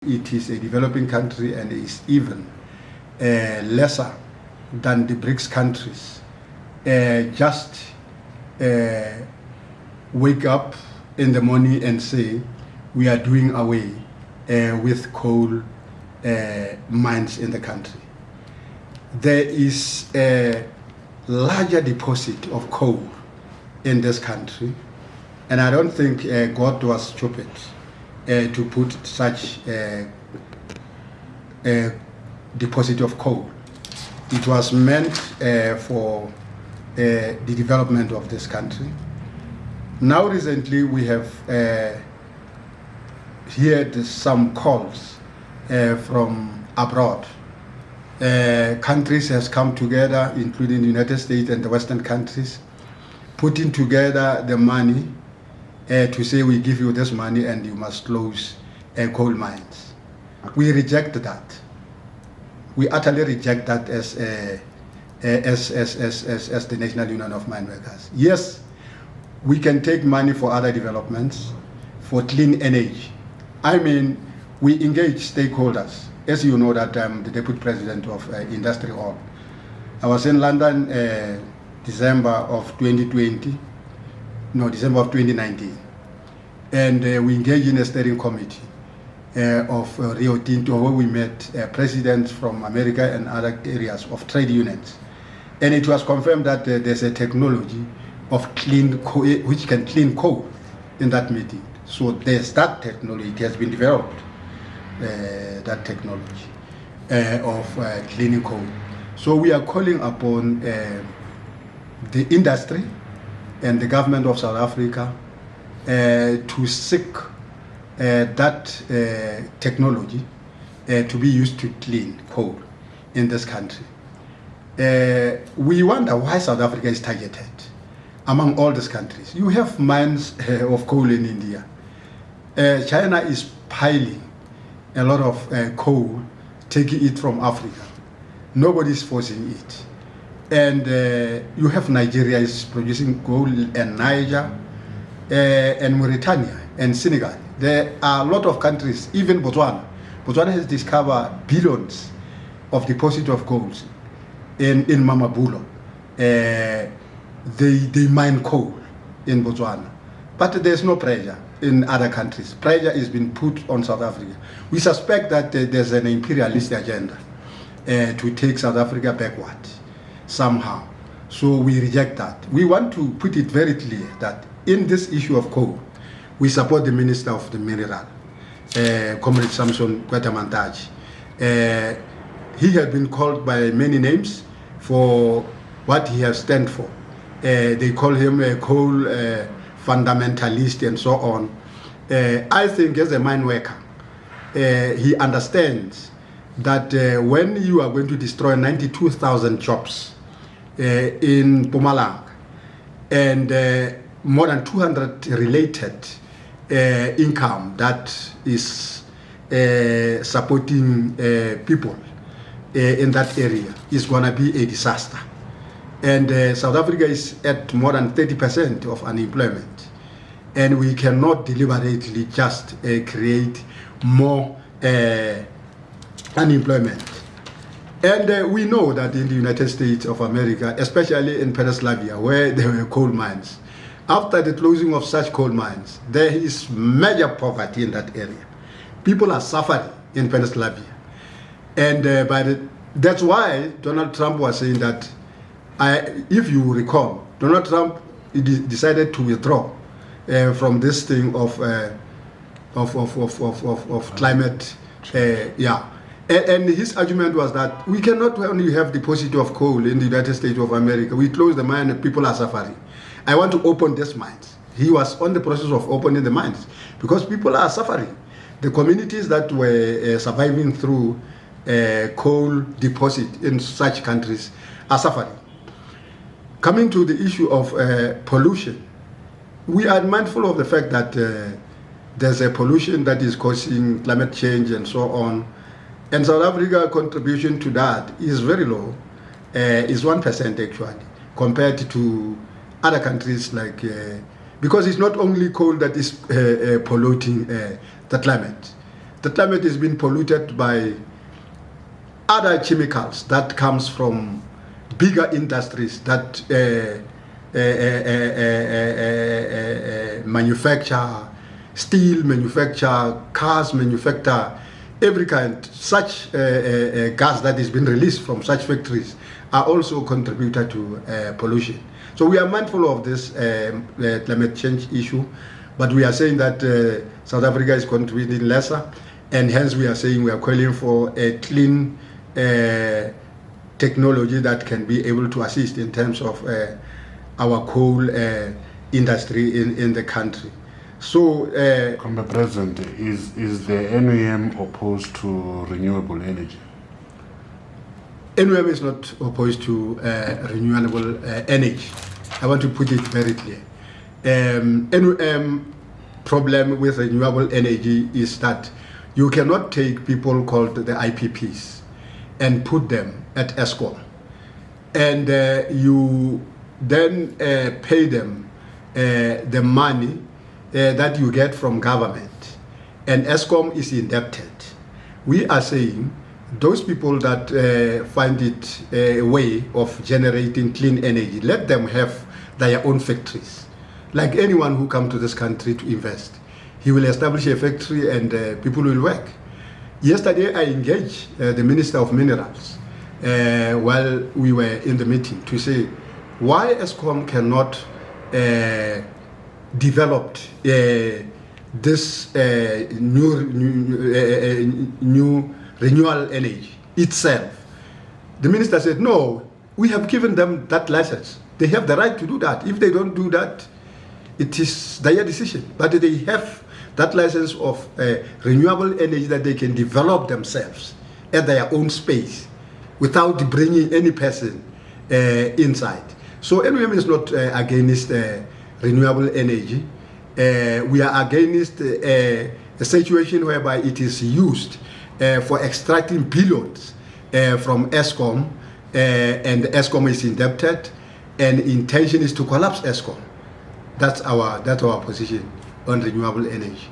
It is a developing country and is even lesser than the BRICS countries. Just wake up in the morning and say we are doing away with coal mines in the country. There is a larger deposit of coal in this country, and I don't think God was stupid to put such a deposit of coal. It was meant for the development of this country. Now recently we have heard some calls from abroad. Countries has come together, including the United States and the Western countries, putting together the money to say we give you this money and you must close coal mines. We reject that. We utterly reject that as the National Union of Mineworkers. Yes, we can take money for other developments, for clean energy. I mean, we engage stakeholders. As you know that I'm the Deputy President of Industry Hall. I was in London December of 2019, and we engaged in a steering committee of Rio Tinto, where we met presidents from America and other areas of trade unions. And it was confirmed that there's a technology of clean coal, which can clean coal in that meeting. So there's that technology, it has been developed, that technology of cleaning coal. So we are calling upon the industry and the government of South Africa to seek that technology to be used to clean coal in this country. We wonder why South Africa is targeted among all these countries. You have mines of coal in India. China is piling a lot of coal, taking it from Africa. Nobody is forcing it. And you have Nigeria is producing coal, and Niger, and Mauritania, and Senegal. There are a lot of countries, even Botswana. Botswana has discovered billions of deposit of coal in Mamabulo. They mine coal in Botswana. But there's no pressure in other countries. Pressure is being put on South Africa. We suspect that there's an imperialist agenda to take South Africa backward somehow. So we reject that. We want to put it very clear that in this issue of coal, we support the Minister of the Mineral, Comrade Samson Gwede Mantashe. He has been called by many names for what he has stand for. They call him a coal fundamentalist and so on. I think as a mine worker, he understands that when you are going to destroy 92,000 jobs in Mpumalanga and more than 200 related income that is supporting people in that area, is going to be a disaster. And South Africa is at more than 30% of unemployment. And we cannot deliberately just create more unemployment. And we know that in the United States of America, especially in Pennsylvania, where there were coal mines, after the closing of such coal mines, there is major poverty in that area. People are suffering in Pennsylvania. And that's why Donald Trump was saying that, if you recall, Donald Trump decided to withdraw from this thing of climate, and his argument was that we cannot only have deposit of coal in the United States of America. We close the mine and people are suffering. I want to open these mines. He was on the process of opening the mines because people are suffering. The communities that were surviving through coal deposit in such countries are suffering. Coming to the issue of pollution, we are mindful of the fact that there's a pollution that is causing climate change and so on. And South Africa's contribution to that is very low, is 1% actually, compared to other countries like, because it's not only coal that is polluting the climate. the climate is being polluted by other chemicals that comes from bigger industries that manufacture steel, manufacture cars, manufacture every kind. Such gas that is being released from such factories are also contributor to pollution. So we are mindful of this climate change issue, but we are saying that South Africa is contributing lesser, and hence we are saying we are calling for a clean technology that can be able to assist in terms of our coal industry in the country. So, Comrade President, is the NUM opposed to renewable energy? NUM is not opposed to renewable energy. I want to put it very clear. NUM problem with renewable energy is that you cannot take people called the IPPs and put them at Eskom, and you then pay them the money that you get from government, and Eskom is indebted. We are saying those people that find it a way of generating clean energy, let them have their own factories. Like anyone who comes to this country to invest, he will establish a factory and people will work. Yesterday I engaged the Minister of Minerals while we were in the meeting to say why Eskom cannot develop this new renewable energy itself. The minister said, no, we have given them that license. They have the right to do that. If they don't do that, it is their decision. But they have that license of renewable energy that they can develop themselves at their own space without bringing any person inside. So NUM is not against renewable energy. We are against a situation whereby it is used for extracting billions from Eskom, and Eskom is indebted, and intention is to collapse Eskom. That's our position on renewable energy.